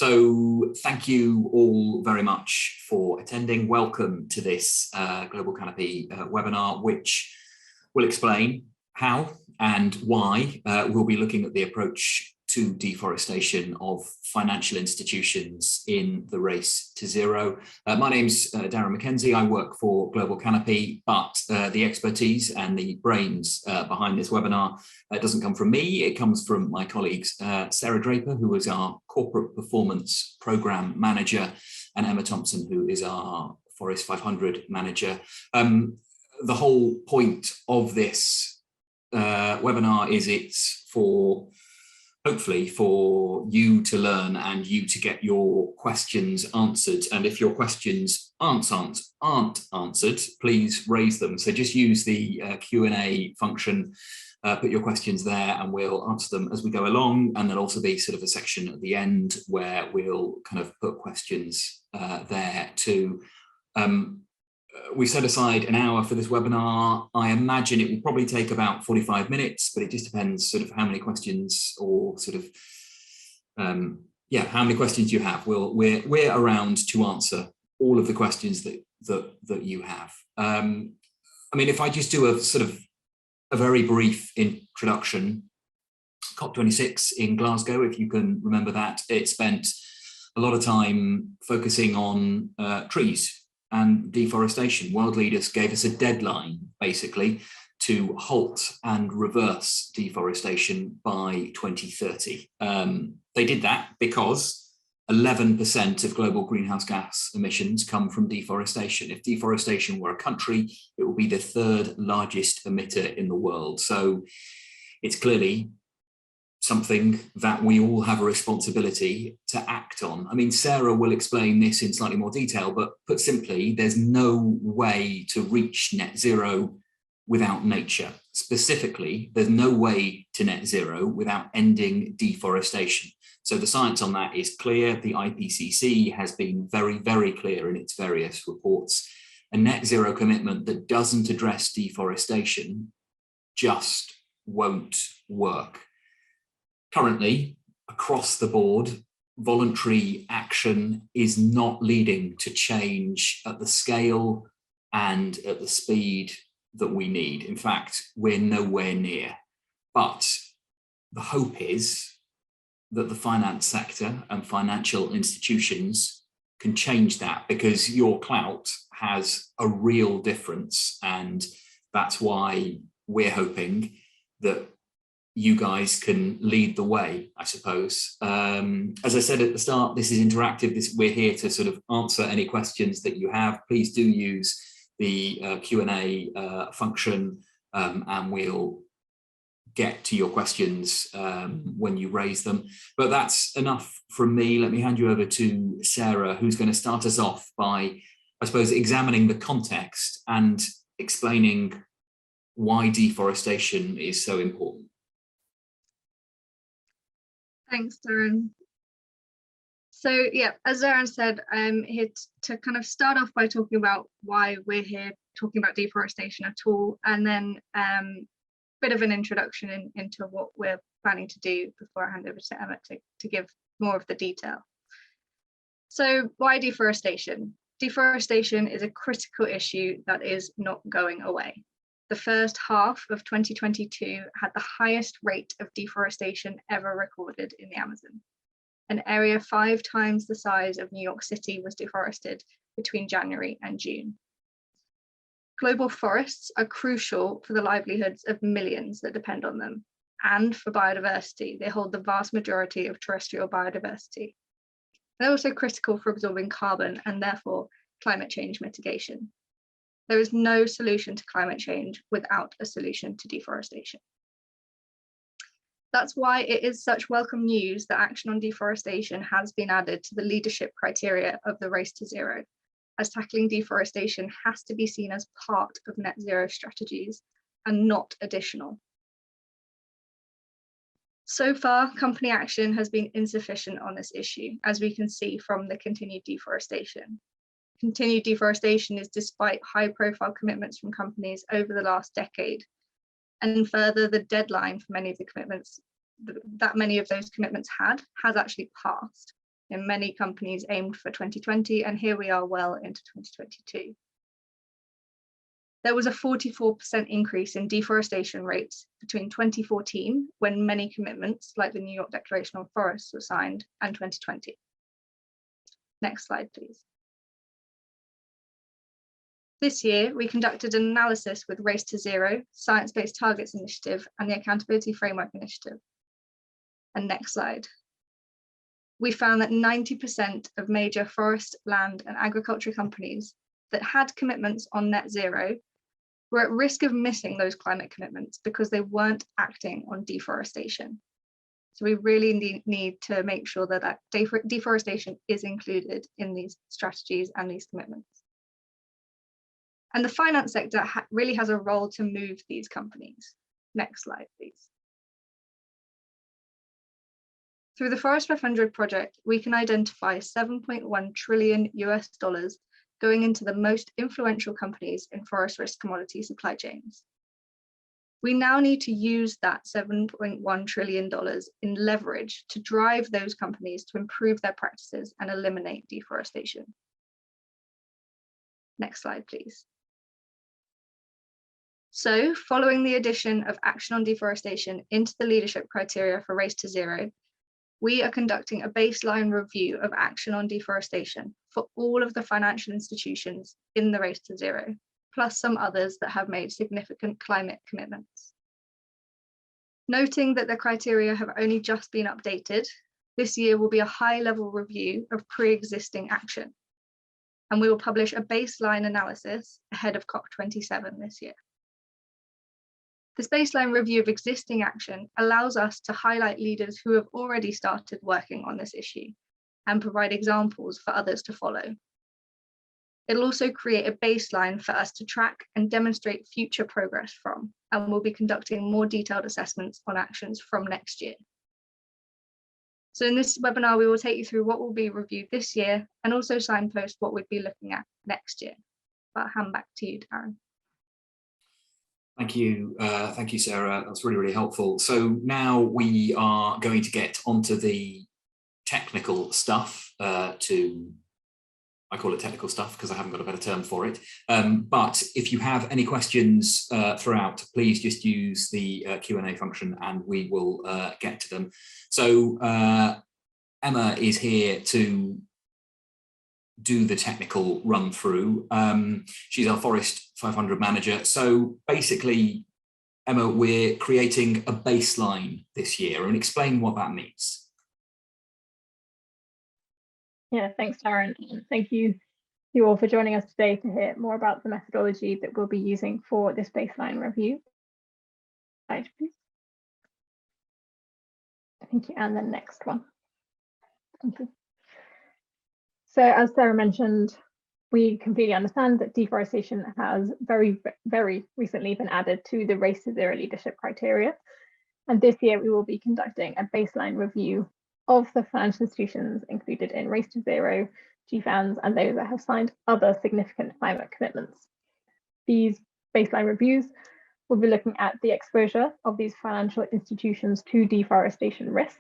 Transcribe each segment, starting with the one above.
So thank you all very much for attending. Welcome to this Global Canopy webinar, which will explain how and why we'll be looking at the approach to deforestation of financial institutions in the race to zero. My name's Darren Mckenzie. I work for Global Canopy, but the expertise and the brains behind this webinar doesn't come from me. It comes from my colleagues, Sarah Draper, who is our Corporate Performance Program Manager, and Emma Thomson, who is our Forest 500 Manager. The whole point of this webinar is it's for hopefully for you to learn and you to get your questions answered. And if your questions aren't answered, please raise them. So just use the Q&A function, put your questions there and we'll answer them as we go along. And there'll also be sort of a section at the end where we'll kind of put questions there too. We set aside an hour for this webinar. I imagine it will probably take about 45 minutes, but it just depends sort of how many questions or sort of, how many questions you have. We're around to answer all of the questions that you have. I mean, if I just do a sort of a very brief introduction, COP26 in Glasgow, if you can remember that, it spent a lot of time focusing on trees and deforestation. World leaders gave us a deadline, basically, to halt and reverse deforestation by 2030. They did that because 11% of global greenhouse gas emissions come from deforestation. If deforestation were a country, it would be the third largest emitter in the world. So it's clearly something that we all have a responsibility to act on. I mean, Sarah will explain this in slightly more detail, but put simply, there's no way to reach net zero without nature. Specifically, there's no way to net zero without ending deforestation. So the science on that is clear. The IPCC has been very, very clear in its various reports. A net zero commitment that doesn't address deforestation just won't work. Currently, across the board, voluntary action is not leading to change at the scale and at the speed that we need. In fact, we're nowhere near. But the hope is that the finance sector and financial institutions can change that, because your clout has a real difference. And that's why we're hoping that you guys can lead the way, I suppose. As I said at the start, this is interactive. We're here to sort of answer any questions that you have. Please do use the Q&A function and we'll get to your questions when you raise them. But that's enough from me. Let me hand you over to Sarah, who's going to start us off by, I suppose, examining the context and explaining why deforestation is so important. Thanks, Darren. So yeah, as Darren said, I'm here to kind of start off by talking about why we're here talking about deforestation at all, and then a bit of an introduction into what we're planning to do before I hand over to Emma to give more of the detail. So why deforestation? Deforestation is a critical issue that is not going away. The first half of 2022 had the highest rate of deforestation ever recorded in the Amazon. An area 5 times the size of New York City was deforested between January and June. Global forests are crucial for the livelihoods of millions that depend on them, and for biodiversity. They hold the vast majority of terrestrial biodiversity. They're also critical for absorbing carbon and therefore climate change mitigation. There is no solution to climate change without a solution to deforestation. That's why it is such welcome news that action on deforestation has been added to the leadership criteria of the race to zero, as tackling deforestation has to be seen as part of net zero strategies and not additional. So far, company action has been insufficient on this issue, as we can see from the continued deforestation. Continued deforestation is despite high-profile commitments from companies over the last decade. And further, the deadline for many of the commitments that many of those commitments has actually passed. and many companies aimed for 2020, and here we are well into 2022. There was a 44% increase in deforestation rates between 2014, when many commitments like the New York Declaration on Forests were signed, and 2020. Next slide, please. This year, we conducted an analysis with Race to Zero, Science Based Targets Initiative, and the Accountability Framework Initiative. And next slide. We found that 90% of major forest, land, and agriculture companies that had commitments on net zero were at risk of missing those climate commitments because they weren't acting on deforestation. So we really need to make sure that deforestation is included in these strategies and these commitments. And the finance sector really has a role to move these companies. Next slide, please. Through the Forest 500 project, we can identify $7.1 trillion going into the most influential companies in forest risk commodity supply chains. We now need to use that $7.1 trillion in leverage to drive those companies to improve their practices and eliminate deforestation. Next slide, please. So, following the addition of action on deforestation into the leadership criteria for Race to Zero, we are conducting a baseline review of action on deforestation for all of the financial institutions in the Race to Zero, plus some others that have made significant climate commitments. Noting that the criteria have only just been updated, this year will be a high-level review of pre-existing action, and we will publish a baseline analysis ahead of COP27 this year. This baseline review of existing action allows us to highlight leaders who have already started working on this issue and provide examples for others to follow. It'll also create a baseline for us to track and demonstrate future progress from, and we'll be conducting more detailed assessments on actions from next year. So in this webinar, we will take you through what will be reviewed this year and also signpost what we'd be looking at next year. I'll hand back to you, Darren. Thank you, Sarah. That's really, really helpful. So now we are going to get onto the technical stuff. I call it technical stuff because I haven't got a better term for it. But if you have any questions throughout, please just use the Q&A function and we will get to them. So Emma is here to do the technical run through. She's our Forest 500 manager. So basically, Emma, we're creating a baseline this year, and explain what that means. Yeah, thanks, Darren. And thank you all for joining us today to hear more about the methodology that we'll be using for this baseline review. Slide, please. Thank you, and the next one. Thank you. So as Sarah mentioned, we completely understand that deforestation has very, very recently been added to the Race to Zero leadership criteria. And this year we will be conducting a baseline review of the financial institutions included in Race to Zero, GFANZ, and those that have signed other significant climate commitments. These baseline reviews will be looking at the exposure of these financial institutions to deforestation risk,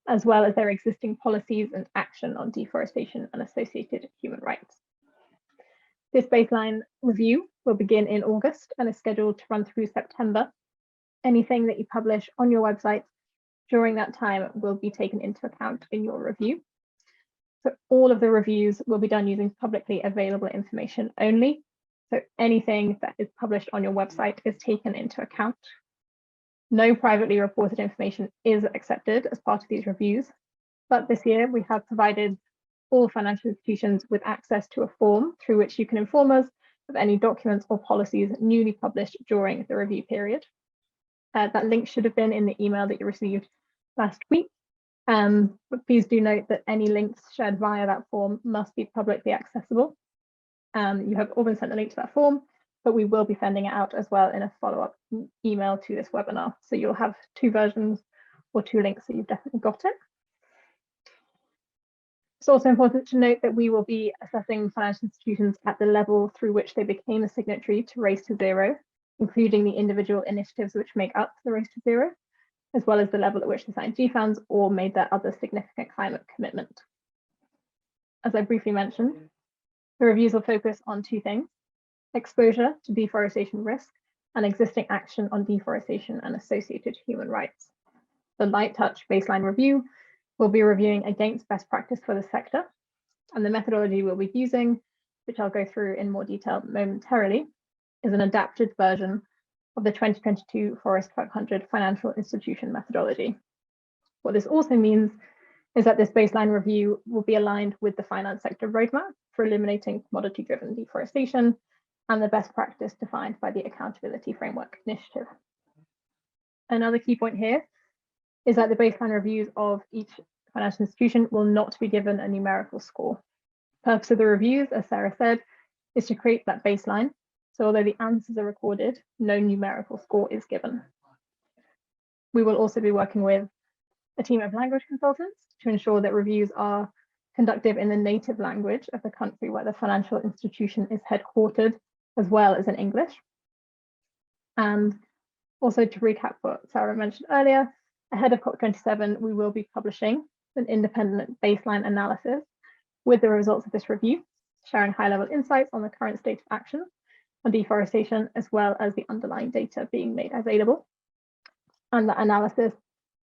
as well as their existing policies and action on deforestation and associated human rights. This baseline review will begin in August and is scheduled to run through September. Anything that you publish on your website during that time will be taken into account in your review. So all of the reviews will be done using publicly available information only. So anything that is published on your website is taken into account. No privately reported information is accepted as part of these reviews, but this year we have provided all financial institutions with access to a form through which you can inform us of any documents or policies newly published during the review period. That link should have been in the email that you received last week, but please do note that any links shared via that form must be publicly accessible. You have all been sent a link to that form, but we will be sending it out as well in a follow-up email to this webinar. So you'll have two versions or two links, so you've definitely got it. It's also important to note that we will be assessing financial institutions at the level through which they became a signatory to Race to Zero, including the individual initiatives which make up the Race to Zero, as well as the level at which they signed GFANZ or made their other significant climate commitment. as I briefly mentioned, the reviews will focus on two things: exposure to deforestation risk and existing action on deforestation and associated human rights. The light touch baseline review will be reviewing against best practice for the sector, and the methodology we'll be using, which I'll go through in more detail momentarily, is an adapted version of the 2022 Forest 500 financial institution methodology. What this also means is that this baseline review will be aligned with the finance sector roadmap for eliminating commodity-driven deforestation and the best practice defined by the Accountability Framework Initiative. Another key point here is that the baseline reviews of each financial institution will not be given a numerical score. The purpose of the reviews, as Sarah said, is to create that baseline. So although the answers are recorded, no numerical score is given. We will also be working with a team of language consultants to ensure that reviews are conducted in the native language of the country where the financial institution is headquartered, as well as in English. And also to recap what Sarah mentioned earlier, ahead of COP27, we will be publishing an independent baseline analysis with the results of this review, sharing high-level insights on the current state of action on deforestation, as well as the underlying data being made available. And the analysis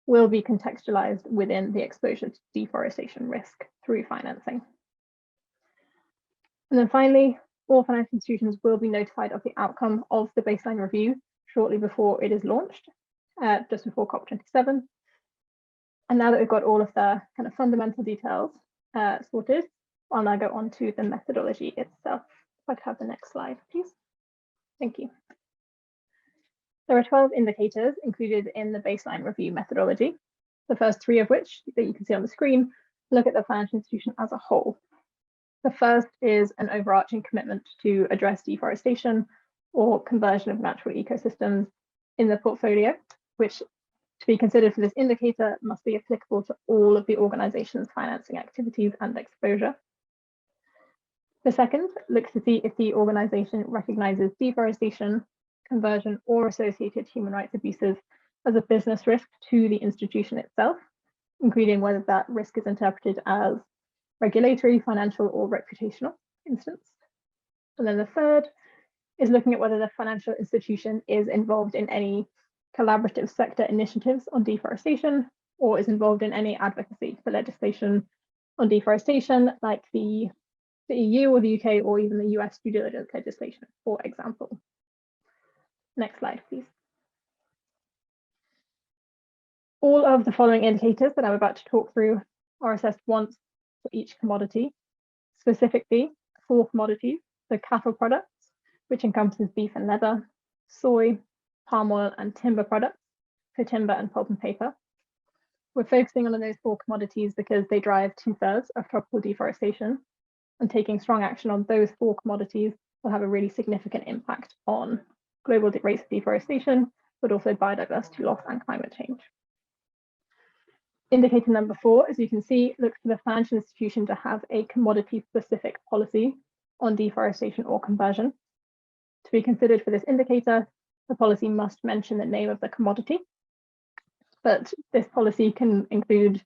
will be contextualized within the exposure to deforestation risk through financing. And then finally, all financial institutions will be notified of the outcome of the baseline review shortly before it is launched, just before COP27. And now that we've got all of the kind of fundamental details sorted, I'll now go on to the methodology itself. If I could have the next slide, please. Thank you. There are 12 indicators included in the baseline review methodology, the first 3 of which that you can see on the screen look at the financial institution as a whole. The first is an overarching commitment to address deforestation or conversion of natural ecosystems in the portfolio, which to be considered for this indicator must be applicable to all of the organization's financing activities and exposure. The second looks to see if the organization recognizes deforestation, conversion, or associated human rights abuses as a business risk to the institution itself, including whether that risk is interpreted as regulatory, financial, or reputational instance. And then the third is looking at whether the financial institution is involved in any collaborative sector initiatives on deforestation, or is involved in any advocacy for legislation on deforestation, like the EU or the UK, or even the US due diligence legislation, for example. Next slide, please. All of the following indicators that I'm about to talk through are assessed once for each commodity, specifically 4 commodities: the cattle products, which encompasses beef and leather, soy, palm oil, and timber products, for timber and pulp and paper. We're focusing on those 4 commodities because they drive 2/3 of tropical deforestation, and taking strong action on those 4 commodities will have a really significant impact on global rates of deforestation, but also biodiversity loss and climate change. Indicator number 4, as you can see, looks for the financial institution to have a commodity-specific policy on deforestation or conversion. To be considered for this indicator, the policy must mention the name of the commodity, but this policy can include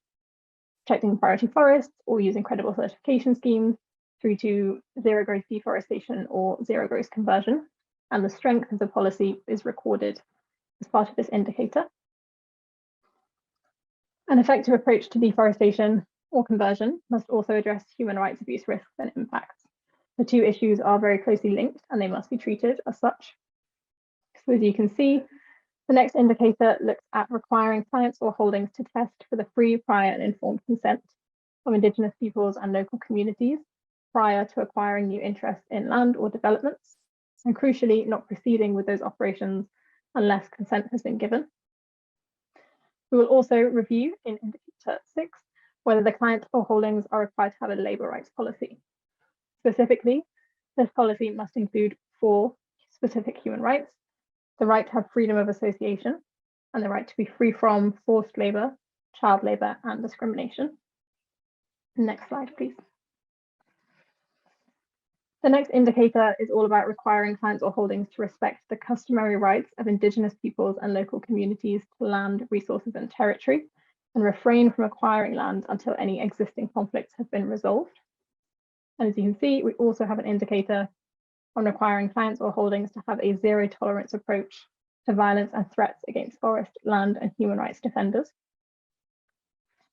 protecting priority forests or using credible certification schemes through to zero gross deforestation or zero gross conversion, and the strength of the policy is recorded as part of this indicator. An effective approach to deforestation or conversion must also address human rights abuse risks and impacts. The 2 issues are very closely linked and they must be treated as such. So as you can see, the next indicator looks at requiring clients or holdings to test for the free, prior, and informed consent of Indigenous peoples and local communities prior to acquiring new interests in land or developments, and crucially, not proceeding with those operations unless consent has been given. We will also review in indicator 6 whether the client or holdings are required to have a labour rights policy. Specifically, this policy must include 4 specific human rights: the right to have freedom of association, and the right to be free from forced labour, child labour, and discrimination. Next slide, please. The next indicator is all about requiring clients or holdings to respect the customary rights of Indigenous peoples and local communities to land, resources, and territory, and refrain from acquiring land until any existing conflicts have been resolved. And as you can see, we also have an indicator on requiring clients or holdings to have a zero tolerance approach to violence and threats against forest, land, and human rights defenders.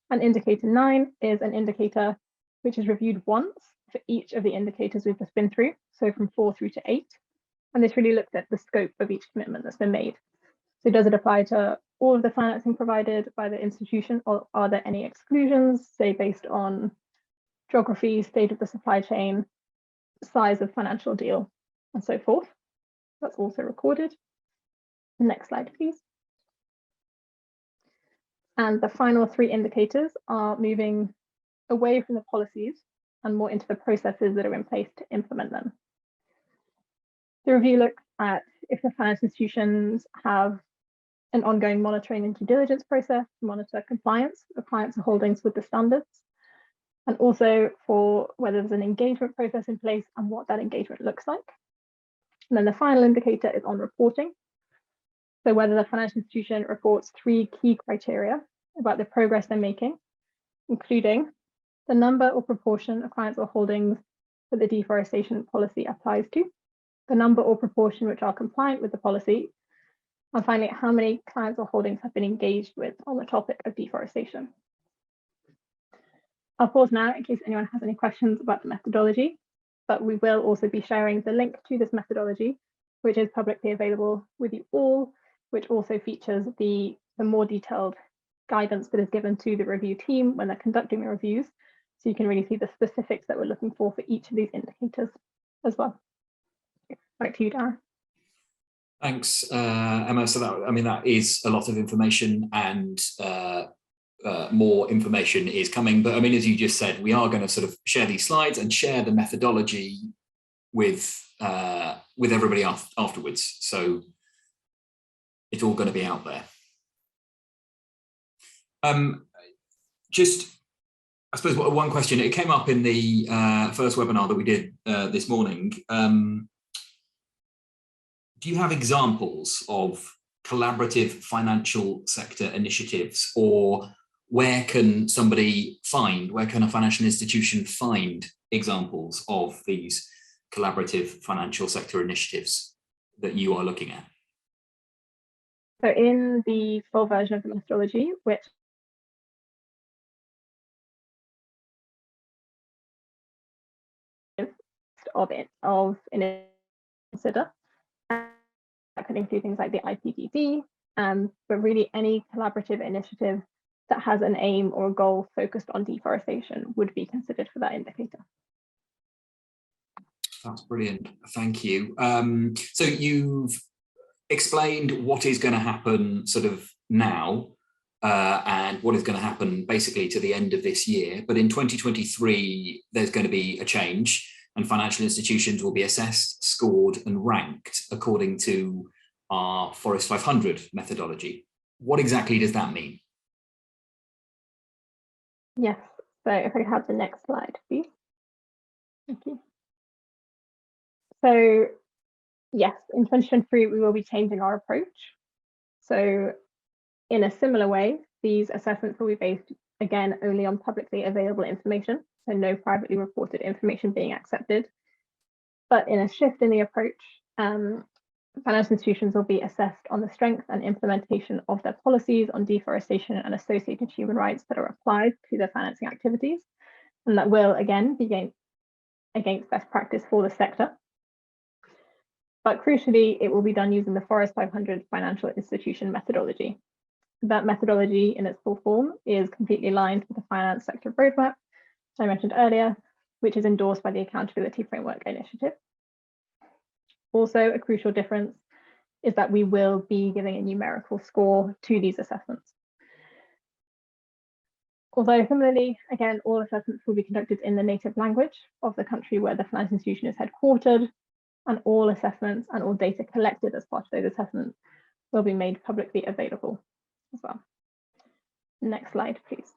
And indicator 9 is an indicator which is reviewed once for each of the indicators we've just been through, so from 4 through to 8. And this really looked at the scope of each commitment that's been made. So does it apply to all of the financing provided by the institution, or are there any exclusions, say based on geography, state of the supply chain, size of financial deal, and so forth? That's also recorded. The next slide, please. And the final 3 indicators are moving away from the policies and more into the processes that are in place to implement them. The review looks at if the financial institutions have an ongoing monitoring and due diligence process to monitor compliance of clients and holdings with the standards, and also for whether there's an engagement process in place and what that engagement looks like. And then the final indicator is on reporting. So whether the financial institution reports 3 key criteria about the progress they're making, including the number or proportion of clients or holdings that the deforestation policy applies to, the number or proportion which are compliant with the policy, and finally, how many clients or holdings have been engaged with on the topic of deforestation. I'll pause now in case anyone has any questions about the methodology, but we will also be sharing the link to this methodology, which is publicly available with you all, which also features the more detailed guidance that is given to the review team when they're conducting the reviews. So you can really see the specifics that we're looking for each of these indicators as well. Back to you, Darren. Thanks, Emma. So that is a lot of information, and more information is coming. But as you just said, we are going to sort of share these slides and share the methodology with everybody afterwards. So it's all going to be out there. Just, I suppose, one question. It came up in the first webinar that we did this morning. Do you have examples of collaborative financial sector initiatives, or where can a financial institution find examples of these collaborative financial sector initiatives that you are looking at? So in the full version of the methodology, which of consider, that could include things like the IPDD, but really any collaborative initiative that has an aim or a goal focused on deforestation would be considered for that indicator. That's brilliant, thank you. So you've explained what is going to happen sort of now, and what is going to happen basically to the end of this year. But in 2023, there's going to be a change, and financial institutions will be assessed, scored, and ranked according to our Forest 500 methodology. What exactly does that mean? Yes, so if I have the next slide, please. Thank you. So yes, in 2023, we will be changing our approach. So in a similar way, these assessments will be based, again, only on publicly available information, so no privately reported information being accepted. But in a shift in the approach, financial institutions will be assessed on the strength and implementation of their policies on deforestation and associated human rights that are applied to their financing activities. And that will, again, be against best practice for the sector. But crucially, it will be done using the Forest 500 financial institution methodology. That methodology in its full form is completely aligned with the finance sector roadmap I mentioned earlier, which is endorsed by the Accountability Framework Initiative. Also, a crucial difference is that we will be giving a numerical score to these assessments. Although similarly, again, all assessments will be conducted in the native language of the country where the financial institution is headquartered, and all assessments and all data collected as part of those assessments will be made publicly available as well. Next slide, please.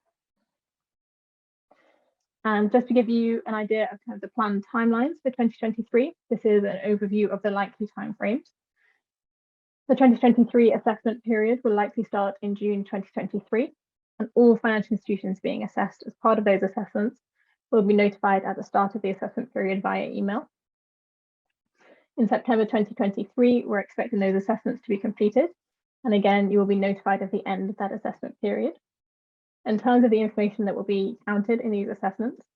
And just to give you an idea of kind of the planned timelines for 2023, this is an overview of the likely timeframes. The 2023 assessment period will likely start in June 2023, and all financial institutions being assessed as part of those assessments will be notified at the start of the assessment period via email. In September 2023, we're expecting those assessments to be completed. And again, you will be notified at the end of that assessment period. In terms of the information that will be counted in these assessments,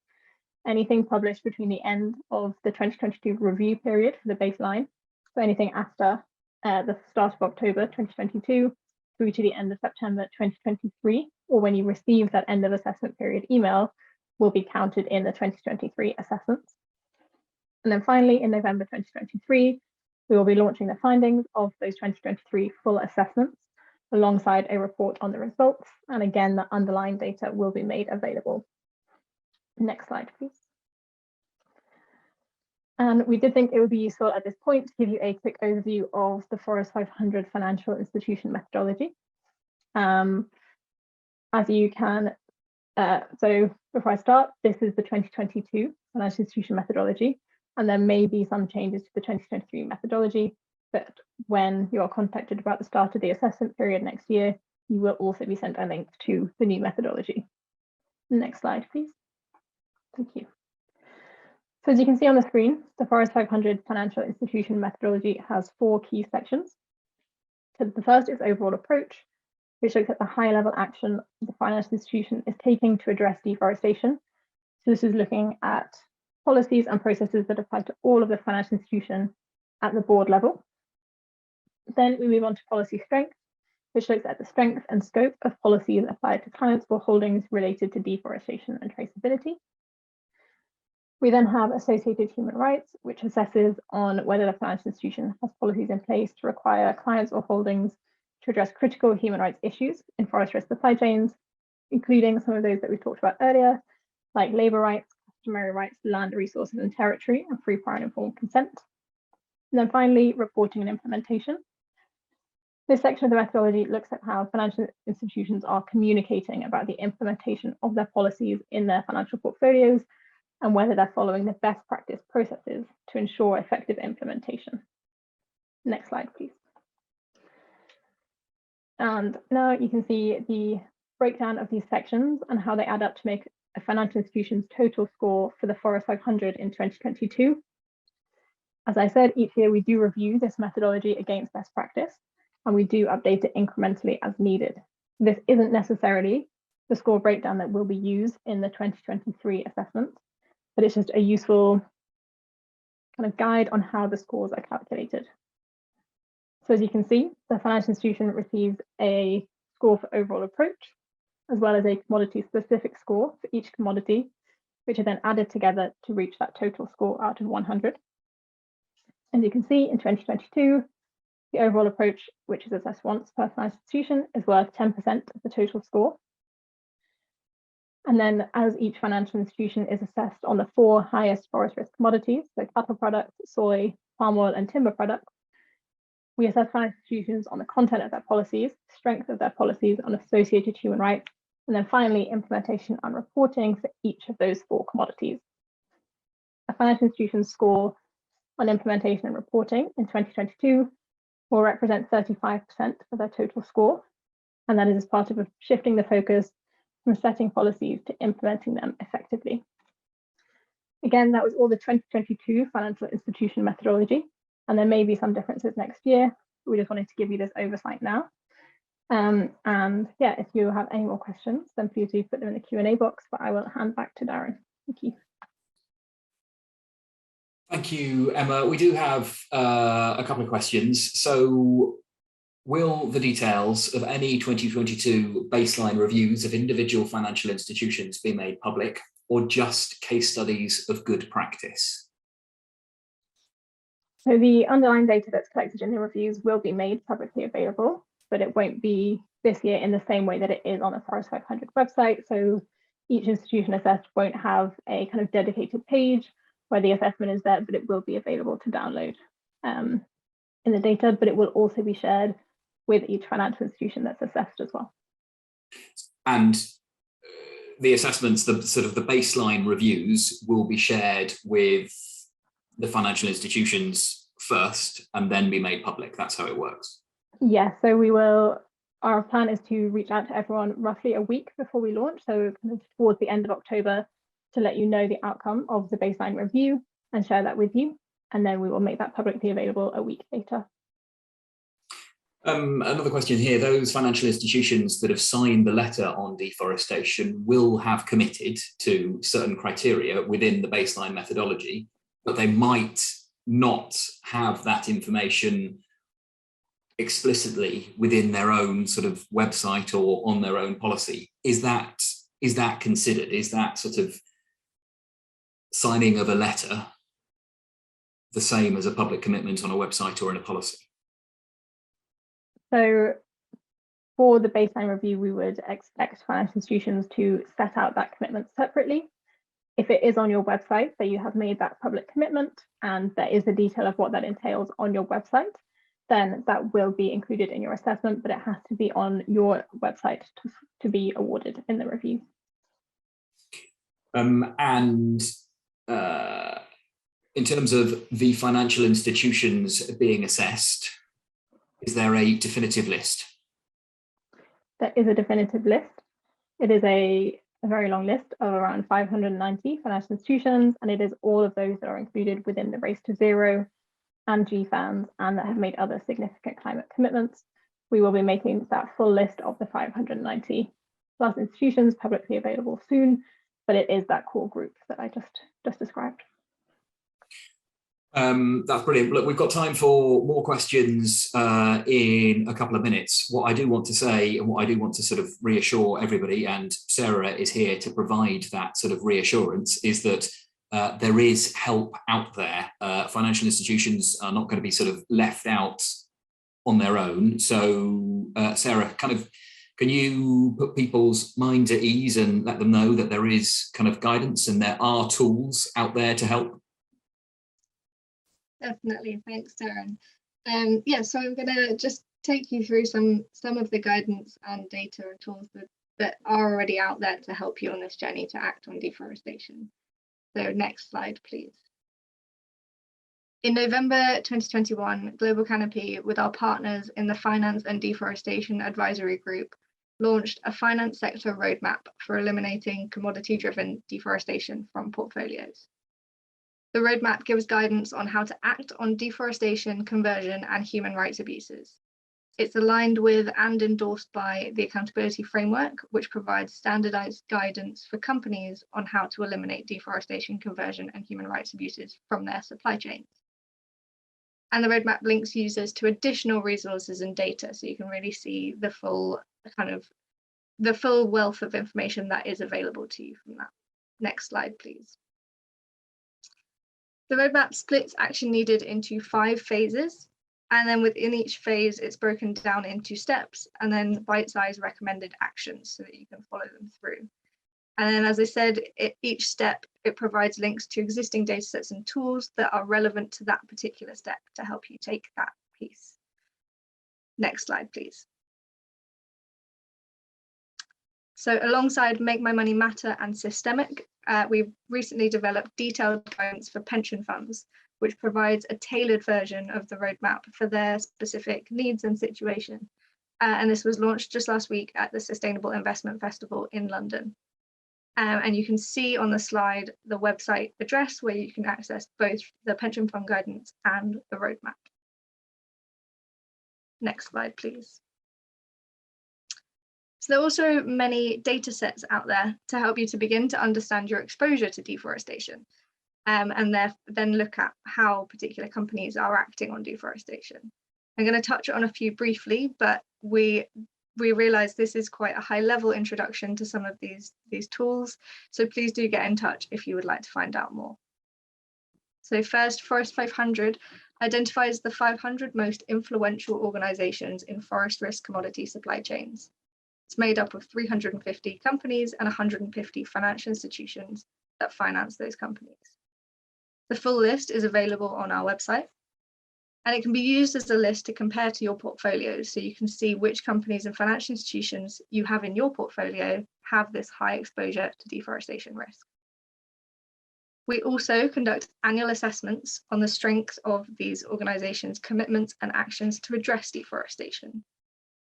anything published between the end of the 2022 review period for the baseline, so anything after the start of October 2022 through to the end of September 2023, or when you receive that end of assessment period email, will be counted in the 2023 assessments. And then finally, in November 2023, we will be launching the findings of those 2023 full assessments alongside a report on the results. And again, the underlying data will be made available. Next slide, please. And we did think it would be useful at this point to give you a quick overview of the Forest 500 financial institution methodology. As you can, so before I start, this is the 2022 financial institution methodology, and there may be some changes to the 2023 methodology, but when you are contacted about the start of the assessment period next year, you will also be sent a link to the new methodology. Next slide, please. Thank you. So as you can see on the screen, the Forest 500 financial institution methodology has 4 key sections. So the first is overall approach, which looks at the high-level action the financial institution is taking to address deforestation. So this is looking at policies and processes that apply to all of the financial institution at the board level. Then we move on to policy strength, which looks at the strength and scope of policies applied to clients or holdings related to deforestation and traceability. We then have associated human rights, which assesses on whether the financial institution has policies in place to require clients or holdings to address critical human rights issues in forestry supply chains, including some of those that we talked about earlier, like labor rights, customary rights, land resources and territory, and free, prior and informed consent. And then finally, reporting and implementation. This section of the methodology looks at how financial institutions are communicating about the implementation of their policies in their financial portfolios and whether they're following the best practice processes to ensure effective implementation. Next slide, please. And now you can see the breakdown of these sections and how they add up to make a financial institution's total score for the Forest 500 in 2022. As I said, each year we do review this methodology against best practice, and we do update it incrementally as needed. This isn't necessarily the score breakdown that will be used in the 2023 assessment, but it's just a useful kind of guide on how the scores are calculated. So as you can see, the financial institution receives a score for overall approach, as well as a commodity-specific score for each commodity, which are then added together to reach that total score out of 100. As you can see, in 2022, the overall approach, which is assessed once per financial institution, is worth 10% of the total score. And then as each financial institution is assessed on the 4 highest forest risk commodities, so cattle products, soy, palm oil, and timber products, we assess financial institutions on the content of their policies, strength of their policies on associated human rights, and then finally implementation and reporting for each of those 4 commodities. A financial institution's score on implementation and reporting in 2022 will represent 35% of their total score, and that is as part of shifting the focus from setting policies to implementing them effectively. Again, that was all the 2022 financial institution methodology, and there may be some differences next year. We just wanted to give you this oversight now. And yeah, if you have any more questions, then please do put them in the Q&A box, but I will hand back to Darren. Thank you. Thank you, Emma. We do have a couple of questions. So will the details of any 2022 baseline reviews of individual financial institutions be made public, or just case studies of good practice? So the underlying data that's collected in the reviews will be made publicly available, but it won't be this year in the same way that it is on the Forest 500 website. So each institution assessed won't have a kind of dedicated page where the assessment is there, but it will be available to download in the data, but it will also be shared with each financial institution that's assessed as well. And the assessments, the sort of the baseline reviews will be shared with the financial institutions first and then be made public. That's how it works. Yeah, so we will, our plan is to reach out to everyone roughly a week before we launch. So kind of towards the end of October, to let you know the outcome of the baseline review and share that with you. And then we will make that publicly available a week later. Another question here, those financial institutions that have signed the letter on deforestation will have committed to certain criteria within the baseline methodology, but they might not have that information explicitly within their own sort of website or on their own policy. Is that considered? Is that sort of signing of a letter the same as a public commitment on a website or in a policy? So for the baseline review, we would expect financial institutions to set out that commitment separately. If it is on your website that you have made that public commitment and there is a detail of what that entails on your website, then that will be included in your assessment, but it has to be on your website to be awarded in the review. In terms of the financial institutions being assessed, is there a definitive list? There is a definitive list. It is a very long list of around 590 financial institutions, and it is all of those that are included within the Race to Zero and GFANZ and that have made other significant climate commitments. We will be making that full list of the 590 plus institutions publicly available soon, but it is that core group that I just described. That's brilliant. Look, we've got time for more questions in a couple of minutes. What I do want to say and what I do want to sort of reassure everybody, and Sarah is here to provide that sort of reassurance, is that there is help out there. Financial institutions are not going to be sort of left out on their own. So Sarah, can you put people's minds at ease and let them know that there is kind of guidance and there are tools out there to help? Definitely, thanks, Darren. Yeah, so I'm going to just take you through some of the guidance and data and tools that are already out there to help you on this journey to act on deforestation. So next slide, please. In November 2021, Global Canopy, with our partners in the Finance and Deforestation Advisory Group, launched a finance sector roadmap for eliminating commodity-driven deforestation from portfolios. The roadmap gives guidance on how to act on deforestation, conversion, and human rights abuses. It's aligned with and endorsed by the Accountability Framework, which provides standardized guidance for companies on how to eliminate deforestation, conversion, and human rights abuses from their supply chains. And the roadmap links users to additional resources and data, so you can really see the full wealth of information that is available to you from that. Next slide, please. The roadmap splits action needed into 5 phases, and then within each phase, it's broken down into steps and then bite-sized recommended actions so that you can follow them through. And then, as I said, each step, it provides links to existing data sets and tools that are relevant to that particular step to help you take that piece. Next slide, please. So alongside Make My Money Matter and Systemic, we've recently developed detailed guidance for pension funds, which provides a tailored version of the roadmap for their specific needs and situation. And this was launched just last week at the Sustainable Investment Festival in London. And you can see on the slide the website address where you can access both the pension fund guidance and the roadmap. Next slide, please. So there are also many data sets out there to help you to begin to understand your exposure to deforestation, and then look at how particular companies are acting on deforestation. I'm going to touch on a few briefly, but we realize this is quite a high level introduction to some of these tools. So please do get in touch if you would like to find out more. So first, Forest 500 identifies the 500 most influential organizations in forest risk commodity supply chains. It's made up of 350 companies and 150 financial institutions that finance those companies. The full list is available on our website, and it can be used as a list to compare to your portfolios, so you can see which companies and financial institutions you have in your portfolio have this high exposure to deforestation risk. We also conduct annual assessments on the strength of these organizations' commitments and actions to address deforestation.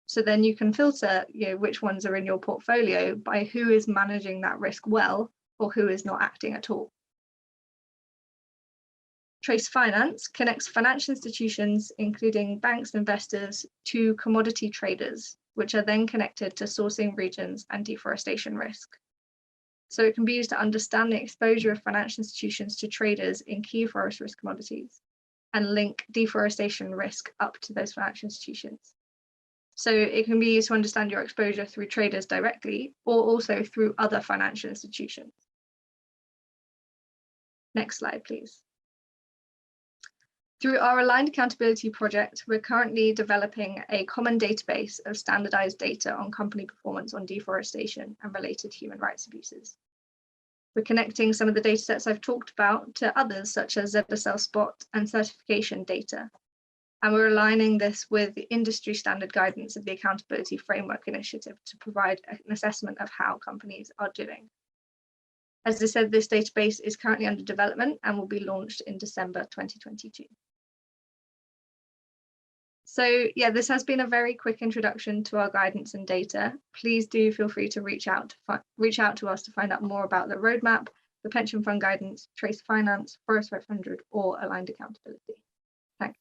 So then you can filter which ones are in your portfolio by who is managing that risk well or who is not acting at all. Trace finance connects financial institutions, including banks and investors, to commodity traders, which are then connected to sourcing regions and deforestation risk. So it can be used to understand the exposure of financial institutions to traders in key forest risk commodities and link deforestation risk up to those financial institutions. So it can be used to understand your exposure through traders directly or also through other financial institutions. Next slide, please. Through our Aligned Accountability project, we're currently developing a common database of standardized data on company performance on deforestation and related human rights abuses. We're connecting some of the data sets I've talked about to others, such as ZSL Spot and certification data. And we're aligning this with the industry standard guidance of the Accountability Framework Initiative to provide an assessment of how companies are doing. As I said, this database is currently under development and will be launched in December 2022. So yeah, this has been a very quick introduction to our guidance and data. Please do feel free to reach out to us to find out more about the roadmap, the pension fund guidance, trace finance, Forest 500, or aligned accountability. Thanks.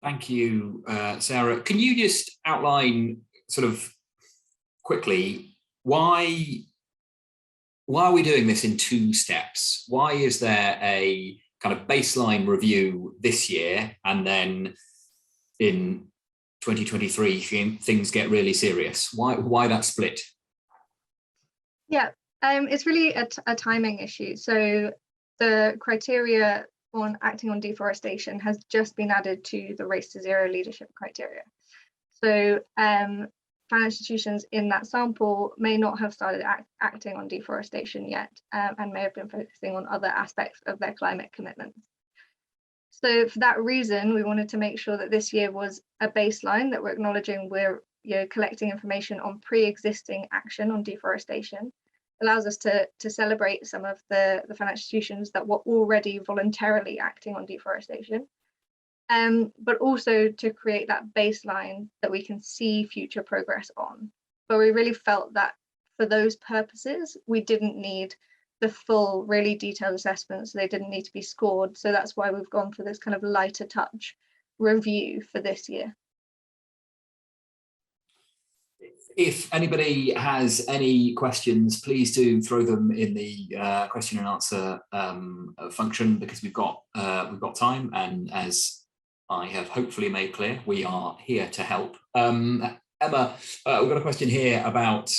Thank you, Sarah. Can you just outline sort of quickly why are we doing this in 2 steps? Why is there a kind of baseline review this year and then in 2023 things get really serious? Why that split? Yeah, it's really a timing issue. So the criteria on acting on deforestation has just been added to the Race to Zero leadership criteria. So financial institutions in that sample may not have started acting on deforestation yet and may have been focusing on other aspects of their climate commitments. So for that reason, we wanted to make sure that this year was a baseline, that we're acknowledging we're collecting information on pre-existing action on deforestation. Allows us to celebrate some of the financial institutions that were already voluntarily acting on deforestation, but also to create that baseline that we can see future progress on. But we really felt that for those purposes, we didn't need the full, really detailed assessments. So they didn't need to be scored. So that's why we've gone for this kind of lighter touch review for this year. If anybody has any questions, please do throw them in the question and answer function, because we've got time, and as I have hopefully made clear, we are here to help. Emma, we've got a question here about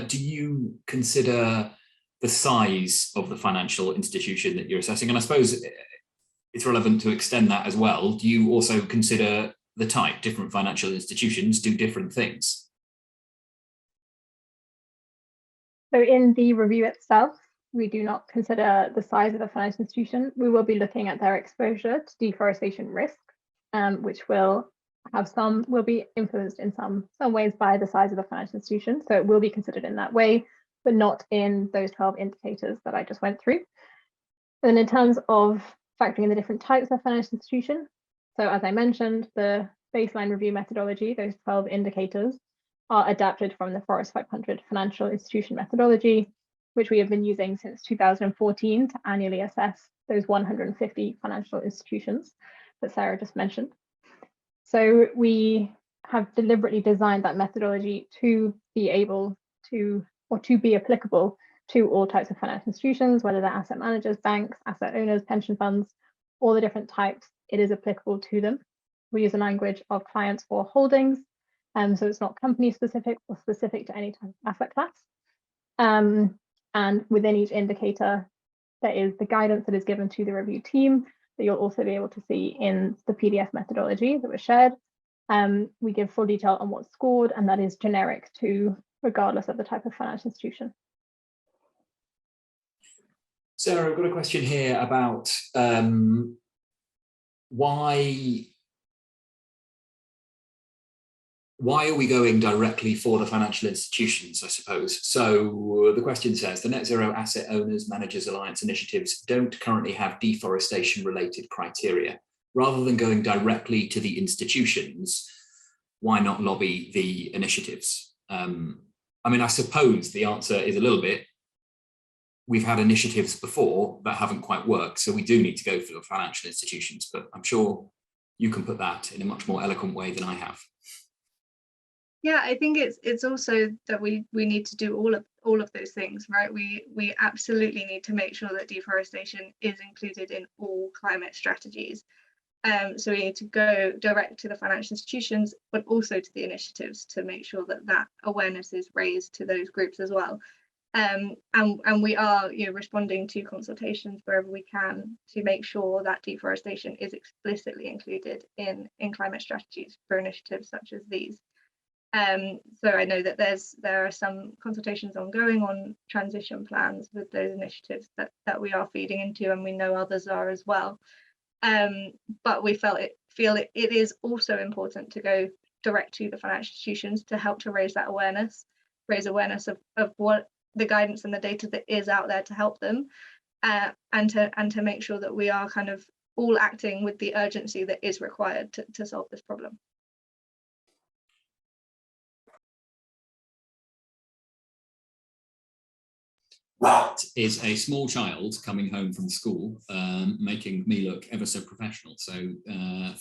do you consider the size of the financial institution that you're assessing? And I suppose it's relevant to extend that as well. Do you also consider the type? Different financial institutions do different things. So in the review itself, we do not consider the size of the financial institution. We will be looking at their exposure to deforestation risk, which will be influenced in some ways by the size of the financial institution. So it will be considered in that way, but not in those 12 indicators that I just went through. And in terms of factoring in the different types of financial institution, so as I mentioned, the baseline review methodology, those 12 indicators, are adapted from the Forest 500 financial institution methodology, which we have been using since 2014 to annually assess those 150 financial institutions that Sarah just mentioned. So we have deliberately designed that methodology to be able to, or to be applicable to all types of financial institutions, whether they're asset managers, banks, asset owners, pension funds, all the different types, it is applicable to them. We use the language of clients or holdings, so it's not company specific or specific to any type of asset class. And within each indicator, there is the guidance that is given to the review team that you'll also be able to see in the PDF methodology that was shared. We give full detail on what's scored, and that is generic to regardless of the type of financial institution. Sarah, I've got a question here about why are we going directly for the financial institutions, I suppose? So the question says, the Net Zero Asset Owners Managers Alliance initiatives don't currently have deforestation related criteria. Rather than going directly to the institutions, why not lobby the initiatives? I mean, I suppose the answer is a little bit we've had initiatives before that haven't quite worked. So we do need to go for the financial institutions, but I'm sure you can put that in a much more eloquent way than I have. Yeah, I think it's also that we need to do all of those things, right? We absolutely need to make sure that deforestation is included in all climate strategies. So we need to go direct to the financial institutions, but also to the initiatives to make sure that that awareness is raised to those groups as well. And we are responding to consultations wherever we can to make sure that deforestation is explicitly included in climate strategies for initiatives such as these. So I know that there are some consultations ongoing on transition plans with those initiatives that we are feeding into, and we know others are as well. But we feel it is also important to go direct to the financial institutions to help to raise awareness of what the guidance and the data that is out there to help them, and to make sure that we are kind of all acting with the urgency that is required to solve this problem. That is a small child coming home from school, making me look ever so professional. So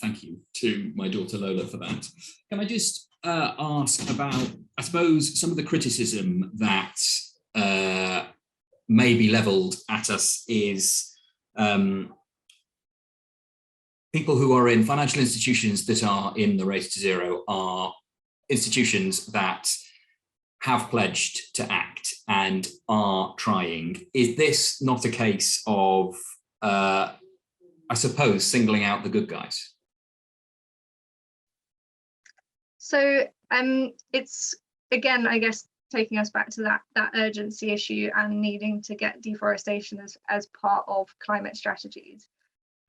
thank you to my daughter Lola for that. Can I just ask about, I suppose, some of the criticism that may be levelled at us is people who are in financial institutions that are in the race to zero are institutions that have pledged to act and are trying. Is this not a case of, I suppose, singling out the good guys? So it's, again, I guess, taking us back to that urgency issue and needing to get deforestation as part of climate strategies.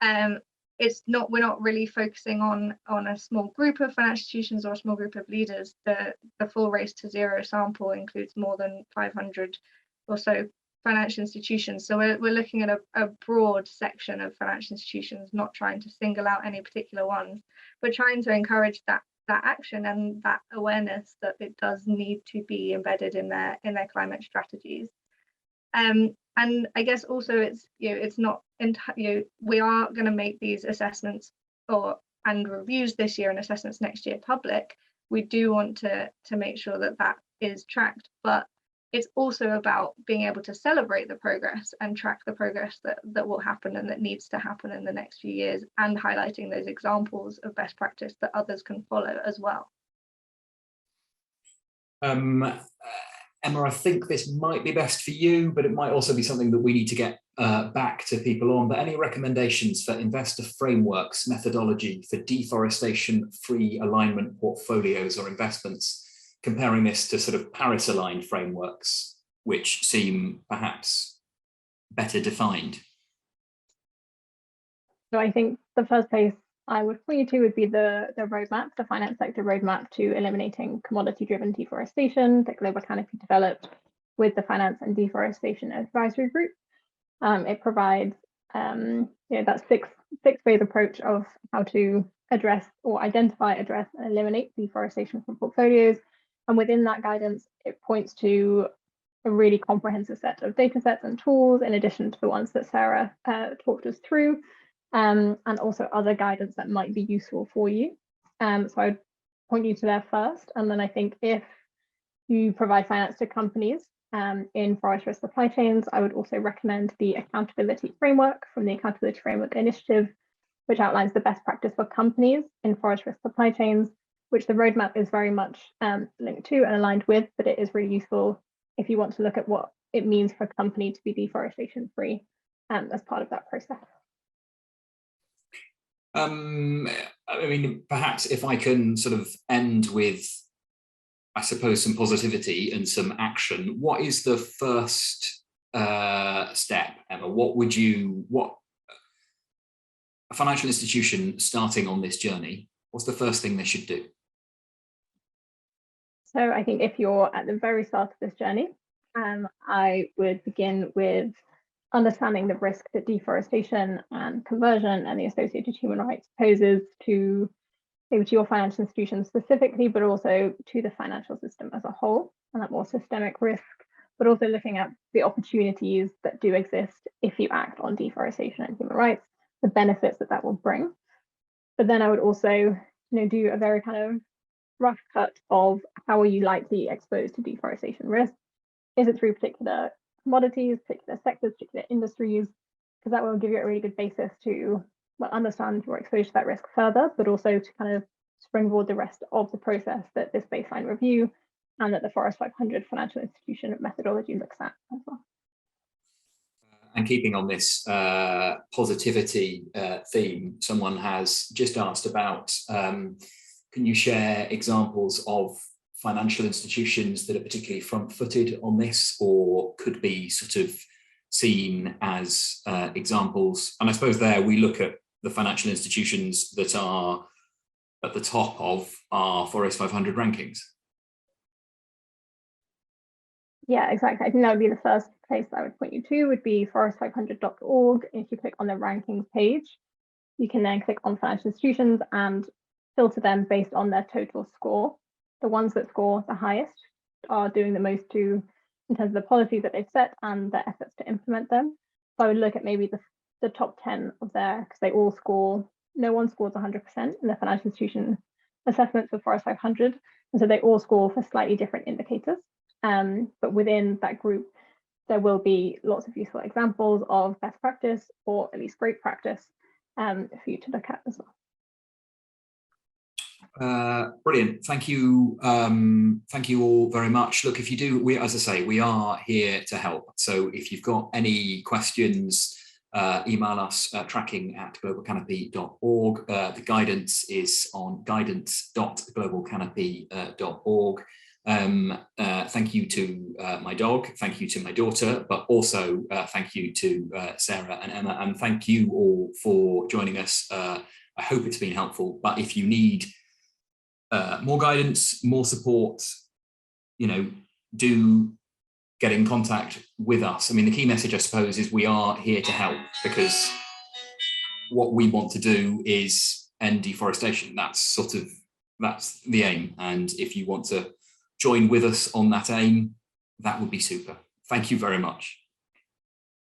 We're not really focusing on a small group of financial institutions or a small group of leaders. The full race to zero sample includes more than 500 or so financial institutions. So we're looking at a broad section of financial institutions, not trying to single out any particular ones, but trying to encourage that action and that awareness that it does need to be embedded in their climate strategies. And I guess also it's not we are going to make these assessments and reviews this year and assessments next year public. We do want to make sure that is tracked, but it's also about being able to celebrate the progress and track the progress that will happen and that needs to happen in the next few years, and highlighting those examples of best practice that others can follow as well. Emma, I think this might be best for you, but it might also be something that we need to get back to people on. But any recommendations for investor frameworks, methodology for deforestation-free alignment portfolios or investments, comparing this to sort of Paris-aligned frameworks, which seem perhaps better defined? So I think the first place I would point you to would be the roadmap, the finance sector roadmap to eliminating commodity-driven deforestation that Global Canopy developed with the Finance and Deforestation Advisory Group. It provides that six-phase approach of how to address or identify, address, and eliminate deforestation from portfolios. And within that guidance, it points to a really comprehensive set of data sets and tools, in addition to the ones that Sarah talked us through. And also other guidance that might be useful for you. So I would point you to there first. And then I think if you provide finance to companies in forest risk supply chains, I would also recommend the accountability framework from the Accountability Framework Initiative, which outlines the best practice for companies in forest risk supply chains, which the roadmap is very much linked to and aligned with, but it is really useful if you want to look at what it means for a company to be deforestation free as part of that process. I mean, perhaps if I can sort of end with, I suppose, some positivity and some action. What is the first step, Emma? What a financial institution starting on this journey, what's the first thing they should do? So I think if you're at the very start of this journey, I would begin with understanding the risk that deforestation and conversion and the associated human rights poses to your financial institution specifically, but also to the financial system as a whole, and that more systemic risk but also looking at the opportunities that do exist if you act on deforestation and human rights, the benefits that that will bring. But then I would also, do a very kind of rough cut of how are you likely exposed to deforestation risk? Is it through particular commodities, particular sectors, particular industries? Because that will give you a really good basis to understand your exposure to that risk further, but also to kind of springboard the rest of the process that this baseline review and that the Forest 500 financial institution methodology looks at as well. And keeping on this positivity theme, someone has just asked about, can you share examples of financial institutions that are particularly front-footed on this, or could be sort of seen as examples? And I suppose there we look at the financial institutions that are at the top of our Forest 500 rankings. Yeah, exactly. I think that would be the first place I would point you to, would be forest500.org. If you click on the rankings page, you can then click on financial institutions and filter them based on their total score. The ones that score the highest are doing the most in terms of the policies that they've set and their efforts to implement them. So I would look at maybe the top 10 of there, because they all score, no one scores 100% in the financial institution assessments for Forest 500. And so they all score for slightly different indicators. But within that group, there will be lots of useful examples of best practice, or at least great practice, for you to look at as well. Brilliant. Thank you. Thank you all very much. Look, if you do, as I say, we are here to help. So if you've got any questions, email us tracking@globalcanopy.org. The guidance is on guidance.globalcanopy.org. Thank you to my dog, thank you to my daughter, but also thank you to Sarah and Emma, and thank you all for joining us. I hope it's been helpful, but if you need more guidance, more support, do get in contact with us. I mean, the key message, I suppose, is we are here to help, because what we want to do is end deforestation. That's the aim. And if you want to join with us on that aim, that would be super. Thank you very much.